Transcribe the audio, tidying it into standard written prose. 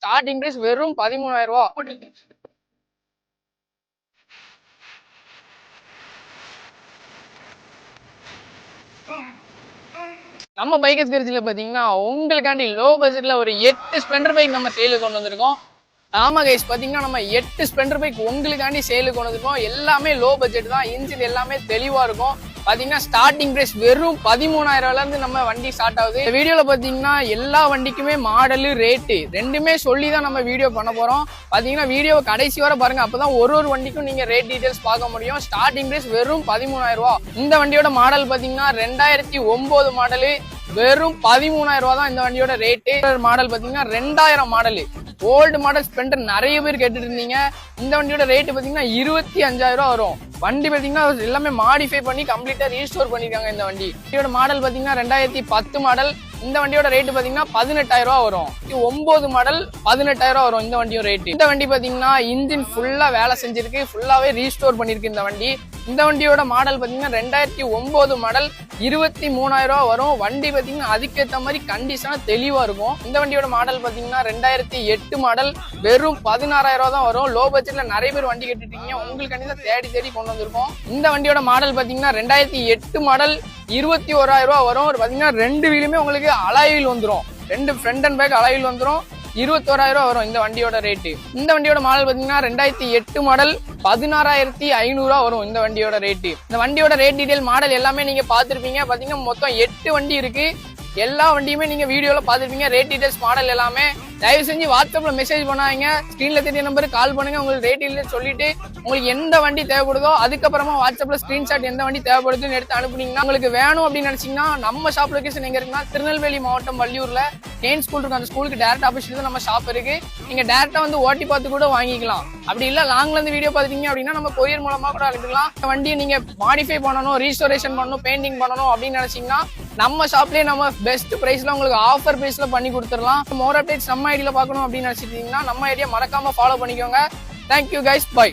Starting price வெறும் 13,000 ரூபாய். நம்ம பைக்கர்ஸ் கரிசில பாத்தீங்கன்னா உங்களுக்காண்டி லோ பட்ஜெட்ல ஒரு 8 ஸ்பெண்டர் பைக் நம்ம சேலுக்கு கொண்டு வந்திருக்கோம். ஆமா கைஸ், பாத்தீங்கன்னா நம்ம 8 ஸ்பெண்டர் பைக் உங்களுக்காண்டி சேலுக்கு கொண்டு வந்திருக்கோம். எல்லாமே லோ பட்ஜெட் தான், இன்ஜின் எல்லாமே தெளிவா இருக்கும். பாத்தீங்கன்னா ஸ்டார்டிங் பிரைஸ் வெறும் 13,000 இருந்து நம்ம வண்டி ஸ்டார்ட் ஆகுது. இந்த வீடியோல பாத்தீங்கன்னா எல்லா வண்டிக்குமே மாடலு ரேட்டு ரெண்டுமே சொல்லி தான் நம்ம வீடியோ பண்ண போறோம். பாத்தீங்கன்னா வீடியோவை கடைசி வரை பாருங்க, அப்பதான் ஒரு வண்டிக்கும் நீங்க ரேட் டீடைல்ஸ் பார்க்க முடியும். ஸ்டார்டிங் பிரைஸ் வெறும் 13,000 ரூபாய். இந்த வண்டியோட மாடல் பாத்தீங்கன்னா 2009 மாடலு, வெறும் 13,000 ரூபாய் தான் இந்த வண்டியோட ரேட்டு. மாடல் பாத்தீங்கன்னா 2000 மாடலு, ஓல்டு மாடல் ஸ்பெண்டர் நிறைய பேர் கேட்டுட்டு இருந்தீங்க. இந்த வண்டியோட ரேட்டு பாத்தீங்கன்னா 25,000 ரூபாய் வரும். வண்டி பாத்தீங்கன்னா எல்லாமே மாடிஃபை பண்ணி கம்ப்ளீட்டா ரீஸ்டோர் பண்ணிருக்காங்க. இந்த வண்டியோட மாடல் பாத்தீங்கன்னா 2010 மாடல். இந்த வண்டியோட ரேட்டு பாத்தீங்கன்னா 18,000 ரூபாய் வரும். 9 மாடல் 18,000 ரூபாய் வரும் இந்த வண்டியோட ரேட்டு. இந்த வண்டி பாத்தீங்கன்னா இன்ஜின் ஃபுல்லா வேலை செஞ்சிருக்கு, ஃபுல்லாவே ரீஸ்டோர் பண்ணிருக்கு இந்த வண்டி. இந்த வண்டியோட மாடல் பாத்தீங்கன்னா 2009 மாடல், 23,000 ரூபாய் வரும். வண்டி பாத்தீங்கன்னா அதுக்கேற்ற மாதிரி கண்டிஷனா தெளிவா இருக்கும். இந்த வண்டியோட மாடல் பாத்தீங்கன்னா 2008 மாடல், வெறும் 16,000 ரூபாய் தான் வரும். லோ பட்ஜெட்ல நிறைய பேர் வண்டி கேட்டுட்டீங்க, உங்களுக்கு தான் தேடி கொண்டு வந்திருக்கோம். இந்த வண்டியோட மாடல் பாத்தீங்கன்னா 2008 மாடல், 21,000 ரூபாய் வரும். பாத்தீங்கன்னா ரெண்டு வீலுமே உங்களுக்கு அலாயில் வந்துடும், ரெண்டு ஃப்ரண்ட் அண்ட் பேக் அலாயில் வந்துடும். 21,000 ரூபாய் வரும் இந்த வண்டியோட ரேட்டு. இந்த வண்டியோட மாடல் பாத்தீங்கன்னா 2008 மாடல், 16,500 ரூபாய் வரும் இந்த வண்டியோட ரேட்டு. இந்த வண்டியோட ரேட் டீடைல் மாடல் எல்லாமே நீங்க பாத்துருப்பீங்க. பாத்தீங்கன்னா மொத்தம் 8 வண்டி இருக்கு. எல்லா வண்டியுமே நீங்க வீடியோல பாத்துருப்பீங்க. ரேட் டீடைல்ஸ் மாடல் எல்லாமே தயவு செஞ்சு வாட்ஸ்அப்ல மெசேஜ் பண்ணாங்க, ஸ்கிரீன்ல தெரிய நம்பருக்கு கால் பண்ணுங்க. உங்களுக்கு ரேட் டீடைல்ஸ் சொல்லிட்டு உங்களுக்கு எந்த வண்டி தேவைப்படுதோ அதுக்கப்புறமா வாட்ஸ்அப்ல ஸ்கிரீன்ஷாட் எந்த வண்டி தேவைப்படுதுன்னு எடுத்து அனுப்புனீங்கன்னா உங்களுக்கு வேணும் அப்படின்னு நினைச்சீங்கன்னா நம்ம ஷாப் லொகேஷன் எங்க இருக்குன்னா திருநெல்வேலி மாவட்டம் வள்ளியூர்ல கேன் ஸ்கூல் இருக்கு. அந்த ஸ்கூலுக்கு டேரக்ட் ஆப்போசிட்ல தான் நம்ம ஷாப் இருக்கு. நீங்க டேரக்டா வந்து ஓட்டி பார்த்து கூட வாங்கிக்கலாம். அப்படி இல்ல லாங்ல இருந்து வீடியோ பாத்தீங்க அப்படின்னா நம்ம கொரியர் மூலமா கூட அனுப்பிக்கலாம். வண்டியை நீங்க மாடிஃபை பண்ணணும், ரீஸ்டோரேஷன் பண்ணணும், பெயிண்டிங் பண்ணணும் அப்படின்னு நினைச்சீங்கன்னா நம்ம ஷாப்லயே நம்ம பெஸ்ட் பிரைஸ்ல உங்களுக்கு ஆஃபர் பிரைஸ்ல பண்ணி கொடுத்துடலாம். மோர் அப்டேட்ஸ் நம்ம ஐடியில பார்க்கணும் அப்படின்னு நினைச்சிட்டீங்கன்னா நம்ம ஐடியா மறக்காம ஃபாலோ பண்ணிக்கோங்க. Thank you guys, by.